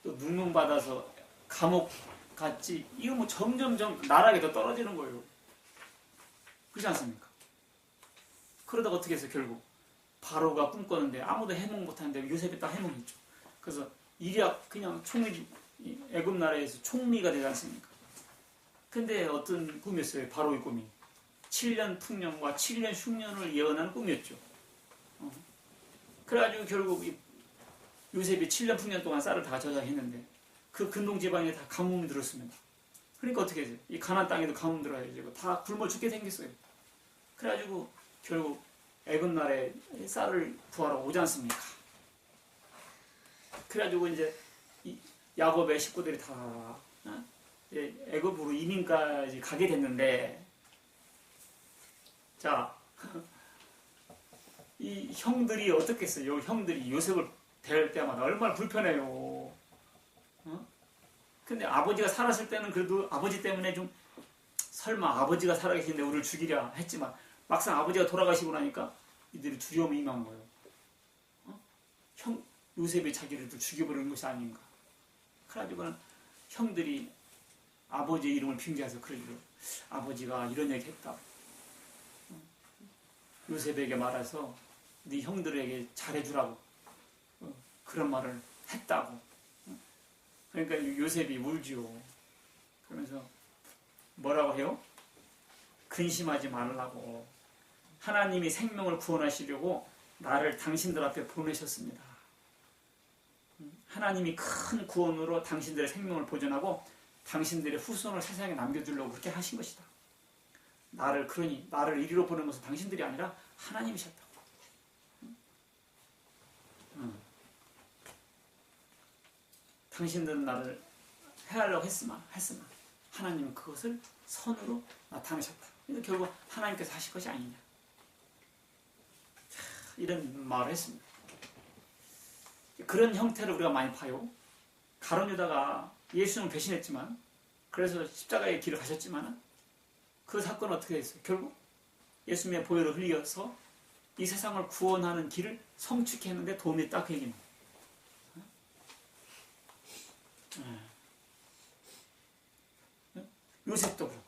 누명받아서 감옥 갔지. 이거 뭐 점점점 나락에 더 떨어지는 거예요. 그렇지 않습니까? 그러다가 어떻게 해서 결국 바로가 꿈꿨는데 아무도 해몽 못하는데 요셉이 딱 해몽했죠. 그래서 이리야 그냥 애굽 나라에서 총리가 되지 않습니까? 근데 어떤 꿈이었어요? 바로의 꿈이 7년 풍년과 7년 흉년을 예언하는 꿈이었죠. 그래가지고 결국 요셉이 7년 풍년 동안 쌀을 다 저장했는데 그 근동 지방에 다 가뭄이 들었습니다. 그러니까 어떻게 해요? 이 가나안 땅에도 가뭄 들어야지. 다 굶어 죽게 생겼어요. 그래가지고 결국 애굽 나라에 쌀을 구하러 오지 않습니까? 그래가지고 이제 야곱의 식구들이 다 애굽으로 이민까지 가게 됐는데, 자, 이 형들이 어떻겠어요? 형들이 요셉을 대할 때마다 얼마나 불편해요. 근데 아버지가 살았을 때는 그래도 아버지 때문에 좀 설마 아버지가 살아계신데 우리를 죽이려 했지만 막상 아버지가 돌아가시고 나니까 이들이 두려움이 임한 거예요. 요셉이 자기를 또 죽여버리는 것이 아닌가. 그래가지고는 형들이 아버지의 이름을 빙자해서 그러죠. 아버지가 이런 얘기 했다. 요셉에게 말해서 네 형들에게 잘해주라고 그런 말을 했다고. 그러니까 요셉이 울지요. 그러면서 뭐라고 해요? 근심하지 말라고. 하나님이 생명을 구원하시려고 나를 당신들 앞에 보내셨습니다. 하나님이 큰 구원으로 당신들의 생명을 보존하고 당신들의 후손을 세상에 남겨두려고 그렇게 하신 것이다. 나를 이리로 보낸 것은 당신들이 아니라 하나님이셨다고. 당신들은 나를 해하려고 했으나 하나님은 그것을 선으로 나타내셨다. 그래서 결국 하나님께서 하실 것이 아니냐. 이런 말을 했습니다. 그런 형태를 우리가 많이 봐요. 가룟 유다가 예수는 배신했지만, 그래서 십자가의 길을 가셨지만, 그 사건은 어떻게 됐어요? 결국 예수님의 보혈을 흘려서 이 세상을 구원하는 길을 성취케 했는데 도움이 딱 그 얘기입니다. 요셉도 그렇고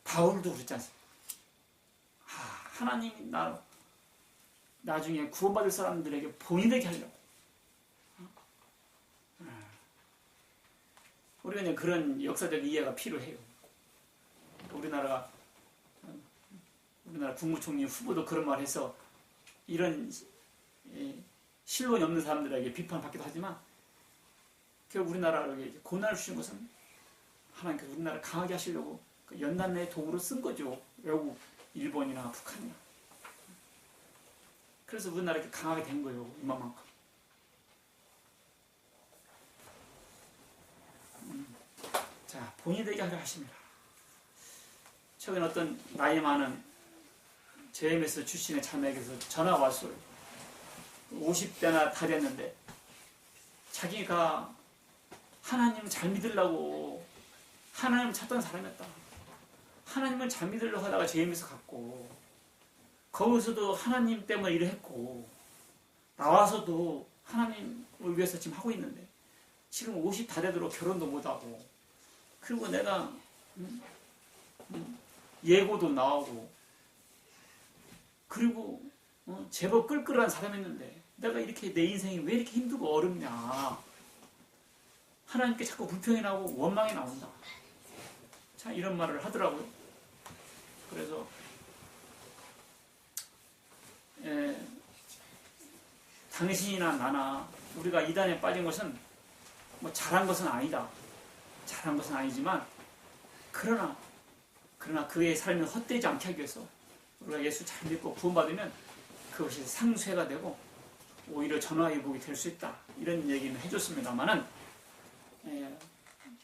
바울도 그렇지 않습니까? 하나님이 나중에 구원받을 사람들에게 본이 되게 하려고. 우리가 이제 그런 역사적 이해가 필요해요. 우리나라 국무총리 후보도 그런 말 해서 이런 신론이 없는 사람들에게 비판받기도 하지만, 결국 우리나라를 고난을 주신 것은 하나님께서 우리나라를 강하게 하시려고 그 연단의 도구로 쓴 거죠. 외국 일본이나 북한이나. 그래서 우리나라가 이렇게 강하게 된 거예요. 이만큼. 자, 본이 되게 하려 하십니다. 최근에 어떤 나이 많은 JMS 출신의 자매에게서 전화가 왔어요. 50대나 다 됐는데 자기가 하나님을 잘 믿으려고 하나님을 찾던 사람이었다. 하나님을 잘 믿으려고 하다가 JMS 갔고, 거기서도 하나님 때문에 일을 했고, 나와서도 하나님을 위해서 지금 하고 있는데 지금 50 다 되도록 결혼도 못하고, 그리고 내가 예고도 나오고, 그리고 제법 끌끌한 사람이었는데 내가 이렇게 내 인생이 왜 이렇게 힘들고 어렵냐, 하나님께 자꾸 불평이 나오고 원망이 나온다. 자, 이런 말을 하더라고요. 그래서 당신이나 나나 우리가 이단에 빠진 것은 뭐 잘한 것은 아니다. 잘한 것은 아니지만 그러나 그의 삶이 헛되지 않게 하기 위해서 우리가 예수 잘 믿고 구원받으면 그것이 상쇄가 되고 오히려 전화위복이 될 수 있다. 이런 얘기는 해줬습니다만은,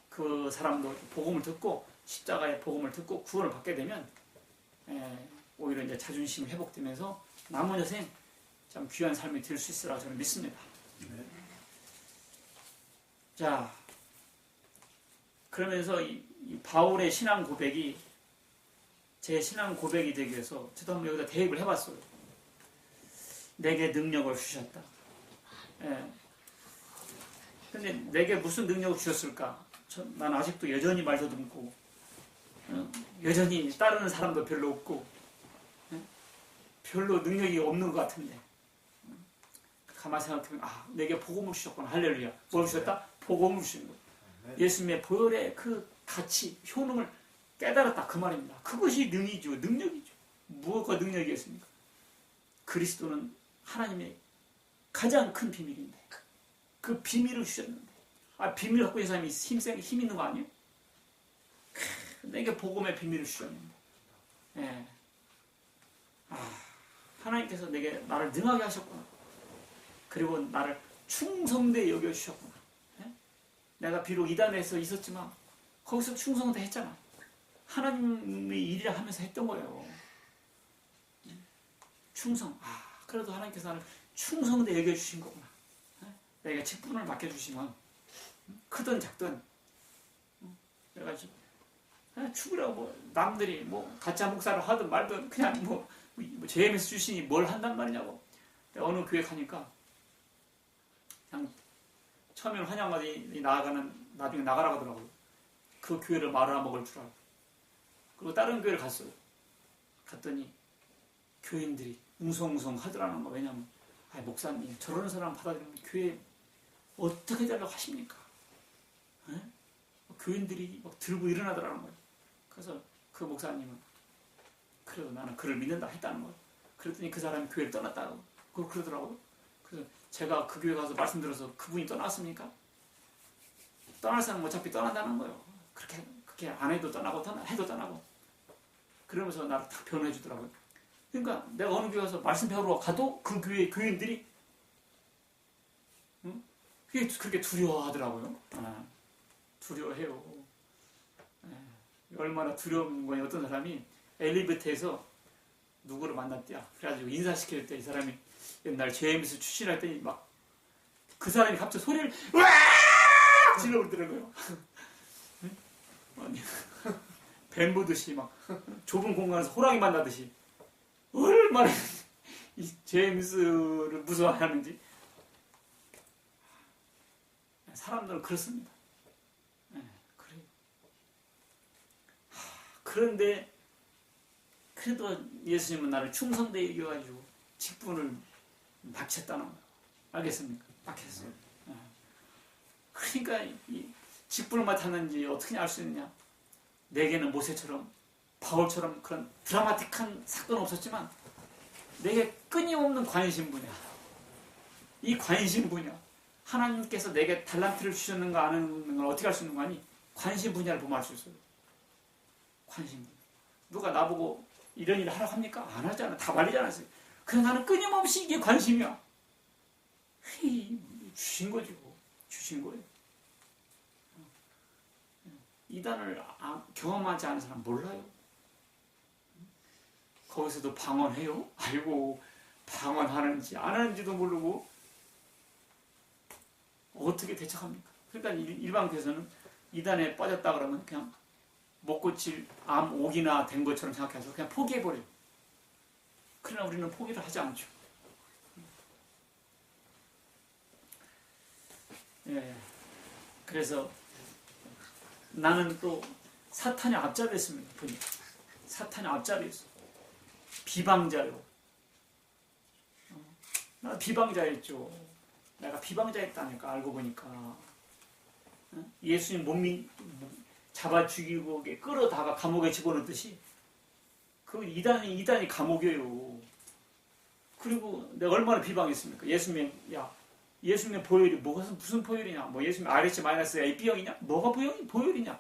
그 사람도 복음을 듣고 십자가의 복음을 듣고 구원을 받게 되면 오히려 이제 자존심이 회복되면서 남은 여생 참 귀한 삶이 될 수 있으라고 저는 믿습니다. 네. 자, 그러면서 이 바울의 신앙 고백이 제 신앙 고백이 되기 위해서 저도 한번 여기다 대입을 해봤어요. 내게 능력을 주셨다. 근데 내게 무슨 능력을 주셨을까? 난 아직도 여전히 말 더듬고, 여전히 따르는 사람도 별로 없고, 별로 능력이 없는 것 같은데, 가만히 생각해보면 내게 복음을 주셨구나. 할렐루야. 뭘 주셨다? 복음을 주신 거예요. 예수님의 보혈의 그 가치, 효능을 깨달았다, 그 말입니다. 그것이 능이죠. 능력이죠. 무엇과 능력이었습니까? 그리스도는 하나님의 가장 큰 비밀인데 그 비밀을 주셨는데, 비밀 갖고 있는 사람이 힘 있는 거 아니에요? 내게 복음의 비밀을 주셨는데, 하나님께서 나를 능하게 하셨구나. 그리고 나를 충성되게 여겨주셨구나. 내가 비록 이단에서 있었지만 거기서 충성도 했잖아. 하나님의 일이라 하면서 했던 거예요. 충성. 그래도 하나님께서 나를 충성되게 여겨주신 거구나. 내가 직분을 맡겨주시면 크든 작든 내가 죽으라고 남들이 가짜 목사를 하든 말든 그냥 JMS 출신이 뭘 한단 말이냐고. 내가 어느 교회 가니까 그냥 처음에는 환영하더니 나중에 나가라고 하더라고요. 그 교회를 말아먹을 줄 알고. 그리고 다른 교회를 갔어요. 갔더니 교인들이 웅성웅성 하더라는 거. 왜냐면 목사님 저런 사람 받아들이면 교회 어떻게 되려고 하십니까? 교인들이 막 들고 일어나더라는 거예요. 그래서 그 목사님은 그래도 나는 그를 믿는다 했다는 거예요. 그랬더니 그 사람이 교회를 떠났다고 그러더라고요. 그래서 제가 그 교회 가서 말씀드려서 그분이 떠났습니까? 떠날 사람은 어차피 떠난다는 거예요. 그렇게 안 해도 떠나고 해도 떠나고. 그러면서 나를 딱 변호해 주더라고요. 그러니까 내가 어느 교회 가서 말씀 배우러 가도 그 교회 교인들이 그렇게 두려워하더라고요. 두려워해요. 얼마나 두려운 거니. 어떤 사람이 엘리베이터에서 누구를 만났대요. 그래가지고 인사시킬 때 이 사람이 옛날 JMS 출신할 때 막 그 사람이 갑자기 소리를 와 질러버리더라고요. 뱀 보듯이 막 좁은 공간에서 호랑이 만나듯이 얼마나 이 제임스를 무서워하는지. 사람들은 그렇습니다. 네, 그래요. 그런데 그래도 예수님은 나를 충성되게 여겨가지고 직분을 맡겼다는 거예요. 알겠습니까? 맡겼어요. 네. 그러니까 이 직분을 맡았는지 어떻게 알 수 있느냐? 내게는 모세처럼 바울처럼 그런 드라마틱한 사건은 없었지만 내게 끊임없는 관심 분야. 이 관심 분야. 하나님께서 내게 달란트를 주셨는가 안 하는 걸 어떻게 알 수 있는 거 아니? 관심 분야를 보면 알 수 있어요. 관심 분야. 누가 나보고 이런 일을 하라고 합니까? 안 하잖아. 다 말리잖아요. 그래서 나는 끊임없이 이게 관심이야. 주신 거지 뭐. 주신 거예요. 이단을 경험하지 않은 사람 몰라요. 거기서도 방언해요? 아이고, 방언하는지 안 하는지도 모르고 어떻게 대처합니까? 그러니까 일반 교회에서는 이단에 빠졌다 그러면 그냥 못 고칠 암 옥이나 된 것처럼 생각해서 그냥 포기해버려요. 그러나 우리는 포기를 하지 않죠. 예. 그래서 나는 또 사탄의 앞자리에 있습니다. 보니까 사탄의 앞자리에 있어. 비방자요. 나 비방자였죠. 내가 비방자였다니까 알고 보니까. 예수님 잡아 죽이고 끌어다가 감옥에 집어넣듯이 그 이단이 감옥이에요. 그리고 내가 얼마나 비방했습니까? 예수님의 보혈이 무슨 보혈이냐? 뭐 예수님 RH-A B형이냐? 뭐가 보혈이냐?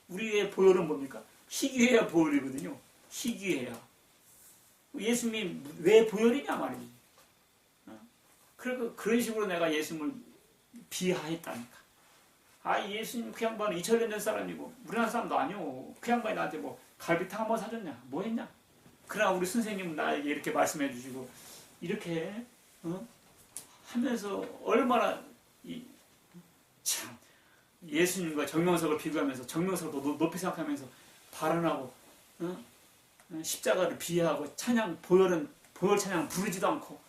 우리의 보혈은 뭡니까? 희귀해야 보혈이거든요. 희귀해야. 예수님이 왜 보혈이냐 말이지. 그런 식으로 내가 예수님을 비하했다니까. 예수님 그 양반은 2000년 된 사람이고 우리나라 사람도 아니오. 그 양반이 나한테 뭐 갈비탕 한번 사줬냐? 뭐 했냐? 그러나 우리 선생님은 나에게 이렇게 말씀해 주시고 이렇게 하면서 얼마나 참 예수님과 정명석을 비교하면서 정명석을 더 높이 생각하면서 발언하고 십자가를 비하하고 보혈 찬양 부르지도 않고.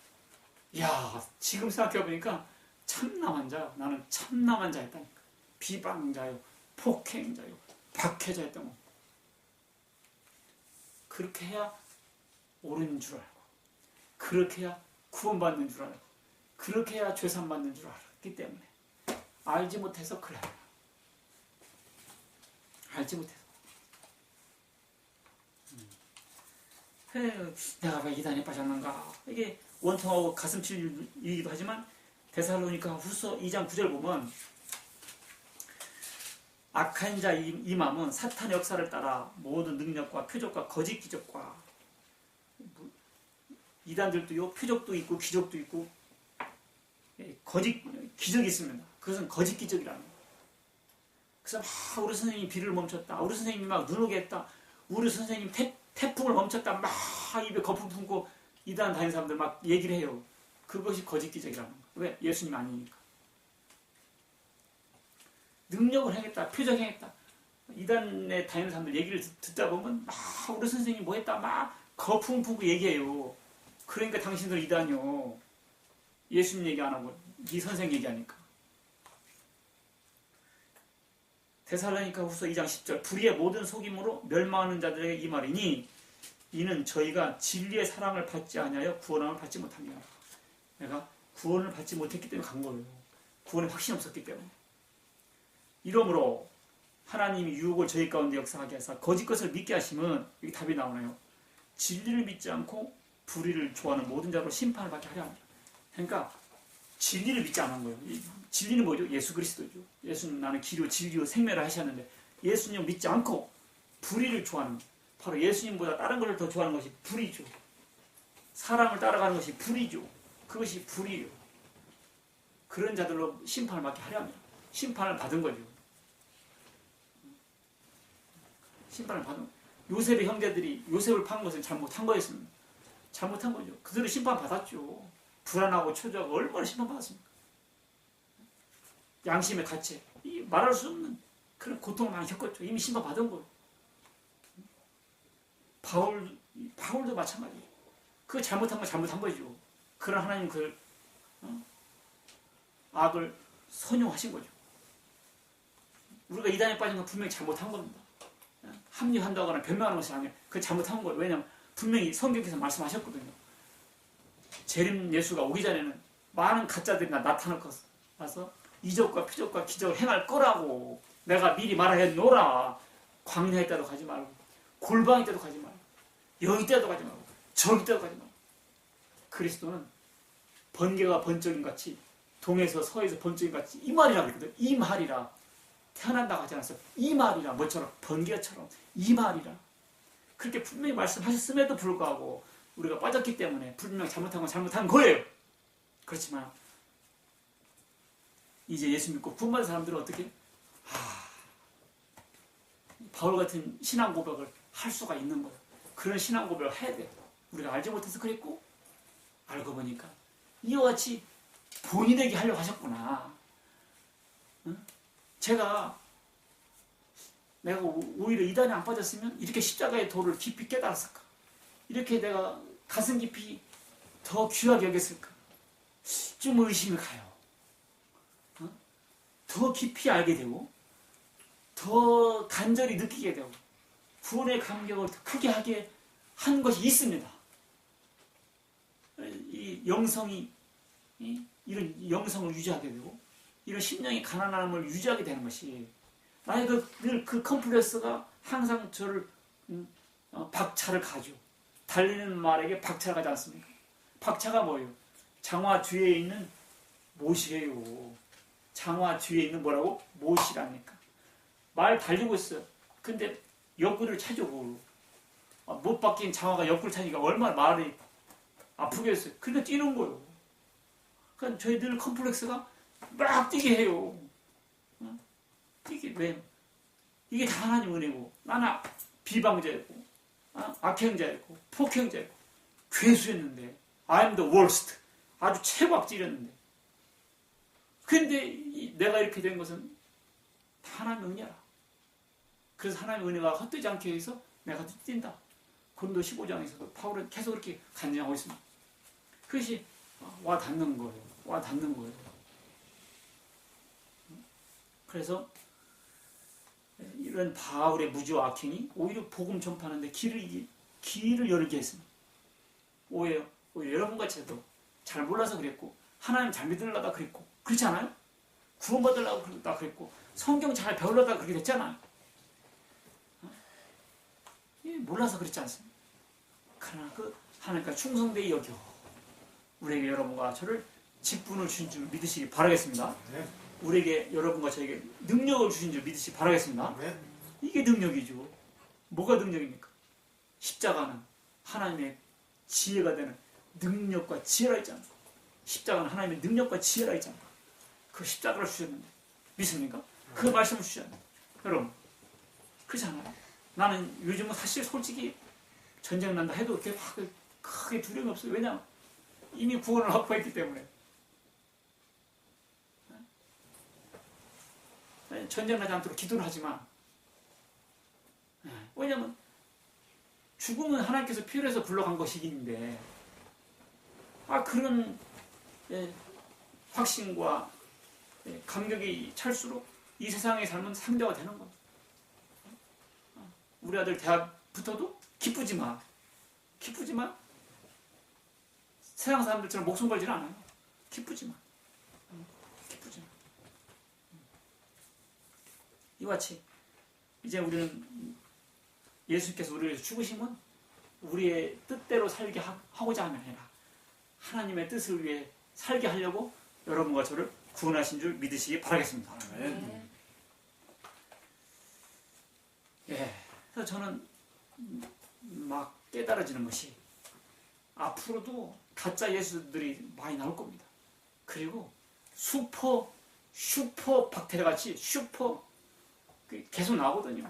야, 지금 생각해보니까 참남한 자야. 나는 참남한 자였다니까. 비방자요, 폭행자요, 박해자였던 거. 그렇게 해야 옳은 줄 알고, 그렇게 해야 구원받는 줄 알고, 그렇게 해야 죄산받는 줄 알았기 때문에 알지 못해서 그래. 알지 못해서. 내가 왜 이단에 빠졌는가? 이게 원통하고 가슴칠 일이기도 하지만 데살로니가 후서 2장 9절 보면 악한 자 이 마음은 사탄의 역사를 따라 모든 능력과 표적과 거짓 기적과 이단들도요 표적도 있고 기적도 있고 거짓 기적이 있습니다. 그것은 거짓 기적이라는 거예요. 그래서 막 우리 선생님이 비를 멈췄다. 우리 선생님이 막 눈 오게 했다. 우리 선생님 태풍을 멈췄다. 막 입에 거품 품고 이단 다니는 사람들 막 얘기를 해요. 그것이 거짓 기적이라는 거예요. 왜? 예수님 아니니까. 능력을 행했다. 표적 행했다. 이단에 다니는 사람들 얘기를 듣다 보면 막 우리 선생님이 뭐 했다. 막 거품 품고 얘기해요. 그러니까 당신들 이단이요. 예수님 얘기 안 하고 네 선생 얘기하니까. 데살로니가 후서 2장 10절 불의의 모든 속임으로 멸망하는 자들에게 이 말이니 이는 저희가 진리의 사랑을 받지 아니하여 구원함을 받지 못합니다. 내가 구원을 받지 못했기 때문에 간 거예요. 구원에 확신이 없었기 때문에. 이러므로 하나님이 유혹을 저희 가운데 역사하게 하사 거짓 것을 믿게 하시면 여기 답이 나오네요. 진리를 믿지 않고 불의를 좋아하는 모든 자로 심판을 받게 하려 합니다. 그러니까 진리를 믿지 않은 거예요. 진리는 뭐죠? 예수 그리스도죠. 예수님 나는 길이요 진리요 생명을 하셨는데 예수님 믿지 않고 불의를 좋아하는 거예요. 바로 예수님보다 다른 것을 더 좋아하는 것이 불의죠. 사람을 따라가는 것이 불의죠. 그것이 불의요. 그런 자들로 심판을 받게 하려 합니다. 심판을 받은 거죠. 심판을 받은 거예요. 요셉의 형제들이 요셉을 파는 것은 잘못한 거였습니다. 잘못한 거죠. 그들은 심판 받았죠. 불안하고 초조하고 얼마나 심판받았습니까? 양심의 가책, 말할 수 없는 그런 고통을 많이 겪었죠. 이미 심판받은 거예요. 바울도 마찬가지예요. 그 잘못한 건 잘못한 거죠. 그런 하나님 그 악을 선용하신 거죠. 우리가 이단에 빠진 건 분명히 잘못한 겁니다. 합리한다거나 변명하는 것이 아니에요. 그거 잘못한 거예요. 왜냐하면 분명히 성경에서 말씀하셨거든요. 재림 예수가 오기 전에는 많은 가짜들이 나타날 것이라서 이적과 표적과 기적을 행할 거라고 내가 미리 말하여 놓으라. 광야에 때도 가지 말고 골방에 때도 가지 말고 여기 때도 가지 말고 저기 때도 가지 말고. 그리스도는 번개가 번쩍인 같이 동에서 서에서 번쩍인 같이 임하리라 그랬거든. 임하리라. 태어난다고 하지 않았어. 임하리라. 뭐처럼 번개처럼 임하리라. 그렇게 분명히 말씀하셨음에도 불구하고 우리가 빠졌기 때문에 분명히 잘못한 건 잘못한 거예요. 그렇지만 이제 예수 믿고 구원받은 사람들은 어떻게? 바울 같은 신앙 고백을 할 수가 있는 거예요. 그런 신앙 고백을 해야 돼요. 우리가 알지 못해서 그랬고 알고 보니까 이와 같이 본인에게 하려고 하셨구나. 응? 내가 오히려 이단에 안 빠졌으면 이렇게 십자가의 도를 깊이 깨달았을까? 이렇게 내가 가슴 깊이 더 귀하게 여겼을까? 좀 의심이 가요. 더 깊이 알게 되고 더 간절히 느끼게 되고 구원의 감격을 더 크게 하게 한 것이 있습니다. 이 영성이 이런 영성을 유지하게 되고 이런 심령의 가난함을 유지하게 되는 것이 나의 늘 그 컴플렉스가 항상 저를 박차를 가죠. 달리는 말에게 박차를 가지 않습니까? 박차가 뭐예요? 장화 뒤에 있는 못이에요. 장화 뒤에 있는 뭐라고? 못이라니까. 말 달리고 있어요. 근데 옆구리를 차죠. 못 바뀐 장화가 옆구리 차니까 얼마나 말이 아프겠어요. 그러니까 뛰는 거예요. 그러니까 저희 늘 컴플렉스가 막 뛰게 해요. 이게 왜? 이게 다 하나님 은혜고 나는 비방자였고 악행자였고 폭행자였고 괴수였는데 I'm the worst. 아주 최악질이었는데 근데 내가 이렇게 된 것은 다 하나님의 은혜라. 그래서 하나님의 은혜가 헛되지 않게 해서 내가 뛴다. 고린도 15장에서도 바울은 계속 그렇게 간증하고 있습니다. 그것이 와 닿는 거예요. 와 닿는 거예요. 그래서 이런 바울의 무지와 악행이 오히려 복음 전파하는데 길을 열게 했습니다. 오히려 여러분같이 해도 잘 몰라서 그랬고 하나님 잘 믿으려다 그랬고 그렇지 않아요? 구원받으려고 그랬고 성경 잘 배우려다 그렇게 됐잖아요. 몰라서 그랬지 않습니까? 그러나 그 하나님과 충성되이 여겨 우리에게 여러분과 저를 직분을 주신 줄 믿으시기 바라겠습니다. 네. 우리에게 여러분과 저에게 능력을 주신 줄 믿으시기 바라겠습니다. 네. 이게 능력이죠. 뭐가 능력입니까? 십자가는 하나님의 지혜가 되는 능력과 지혜라 있잖아. 십자가는 하나님의 능력과 지혜라 있잖아. 그 십자가를 주셨는데 믿습니까? 그 말씀을 주셨는데 여러분 그렇지 않아요? 나는 요즘은 사실 솔직히 전쟁 난다 해도 그렇게 크게 두려움이 없어요. 왜냐하면 이미 구원을 확보했기 때문에. 전쟁 나지 않도록 기도를 하지만 왜냐하면 죽음은 하나님께서 필요해서 불러간 것이긴데 그런 확신과 감격이 찰수록 이 세상의 삶은 상대가 되는 거예요. 우리 아들 대학 붙어도 기쁘지만 세상 사람들처럼 목숨 걸지는 않아요. 기쁘지만 이와 같이 이제 우리는 예수께서 우리를 위해서 죽으심은 우리의 뜻대로 살게 하고자 함이 아니라 하나님의 뜻을 위해 살게 하려고 여러분과 저를 구원하신 줄 믿으시기 바라겠습니다. 그래서 저는 막 깨달아지는 것이 앞으로도 가짜 예수들이 많이 나올 겁니다. 그리고 슈퍼 박테리아 같이 계속 나오거든요.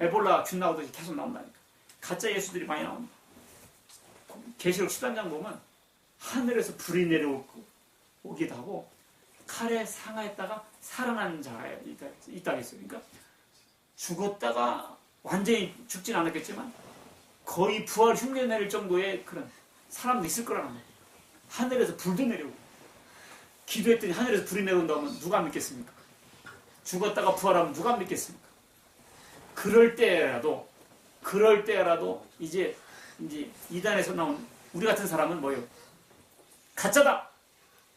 에볼라 균 나오듯이 계속 나온다니까. 가짜 예수들이 많이 나옵니다. 계시록 13장 보면 하늘에서 불이 내려오기도 하고 칼에 상하였다가 살아난 자가 있다 했어요. 그러니까 죽었다가 완전히 죽진 않았겠지만 거의 부활 흉내 내릴 정도의 그런 사람도 있을 거라는 거예요. 하늘에서 불도 내려오고 기도했더니 하늘에서 불이 내려온다면 누가 믿겠습니까? 죽었다가 부활하면 누가 믿겠습니까? 그럴 때라도 이제 이단에서 나온 우리 같은 사람은 뭐예요? 가짜다.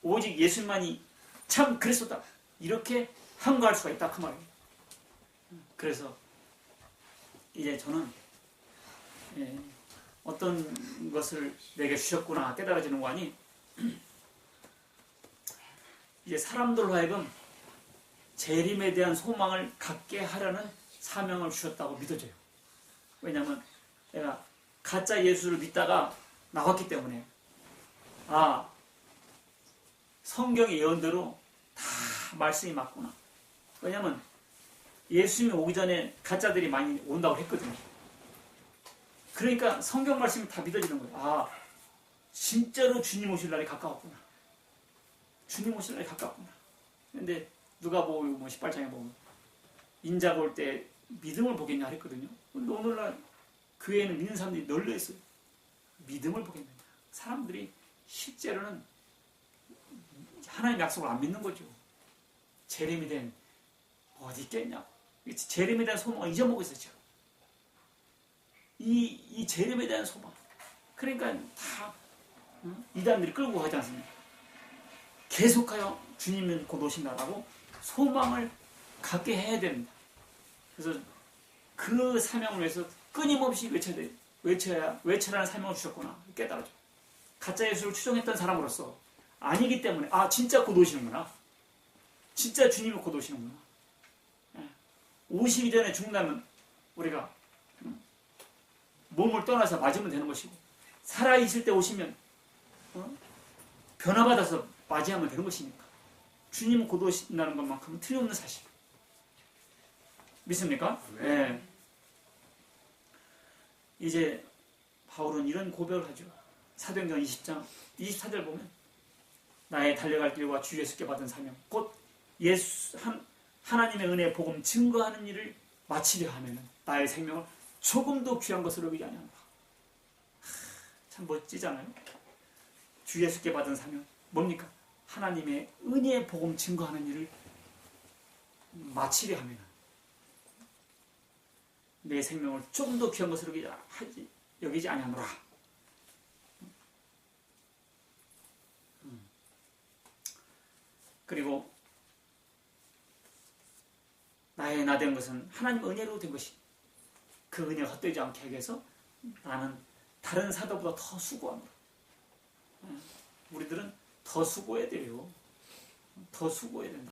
오직 예수만이 참 그리스도다. 이렇게 항거할 수가 있다 그 말이에요. 그래서 이제 저는 어떤 것을 내게 주셨구나 깨달아지는 거 아니 이제 사람들로 하여금 재림에 대한 소망을 갖게 하려는 사명을 주셨다고 믿어져요. 왜냐하면 내가 가짜 예수를 믿다가 나왔기 때문에 성경의 예언대로 다 말씀이 맞구나. 왜냐하면 예수님이 오기 전에 가짜들이 많이 온다고 했거든요. 그러니까 성경 말씀이 다 믿어지는 거예요. 진짜로 주님 오실 날이 가까웠구나. 주님 오실 날이 가까웠구나. 근데 누가복음 18장에 보면 인자가 올 때 믿음을 보겠냐 했거든요. 근데 오늘날 교회에는 믿는 사람들이 널려 있어요. 믿음을 보겠냐. 사람들이 실제로는 하나님의 약속을 안 믿는 거죠. 재림이 된 어디 있겠냐. 재림에 대한 소망을 잊어먹고 있었죠. 이 재림에 대한 소망. 그러니까 다 이단들이 끌고 가지 않습니까? 계속하여 주님은 곧 오신다라고 소망을 갖게 해야 됩니다. 그래서 그 사명을 위해서 끊임없이 외쳐라는 사명을 주셨구나 깨달아죠. 가짜 예수를 추종했던 사람으로서 아니기 때문에 진짜 곧 오시는구나. 진짜 주님이 곧 오시는구나. 오시기 전에 죽는다면 우리가 몸을 떠나서 맞으면 되는 것이고 살아있을 때 오시면 변화받아서 맞이하면 되는 것이니까 주님은 곧 오신다는 것만큼은 틀림없는 사실. 믿습니까? 네. 이제 바울은 이런 고백을 하죠. 사도행전 20장 24절 보면 나의 달려갈 길과 주 예수께 받은 사명 곧 하나님의 은혜의 복음 증거하는 일을 마치려 하면 나의 생명을 조금도 귀한 것으로 여기지 아니하노라. 참 멋지잖아요. 주 예수께 받은 사명 뭡니까? 하나님의 은혜의 복음 증거하는 일을 마치려 하면 내 생명을 조금도 귀한 것으로 여기지 아니하노라. 그리고 나의 나 된 것은 하나님 은혜로 된 것이 그 은혜가 헛되지 않게 하기 위해서 나는 다른 사도보다 더 수고합니다. 우리들은 더 수고해야 돼요. 더 수고해야 된다.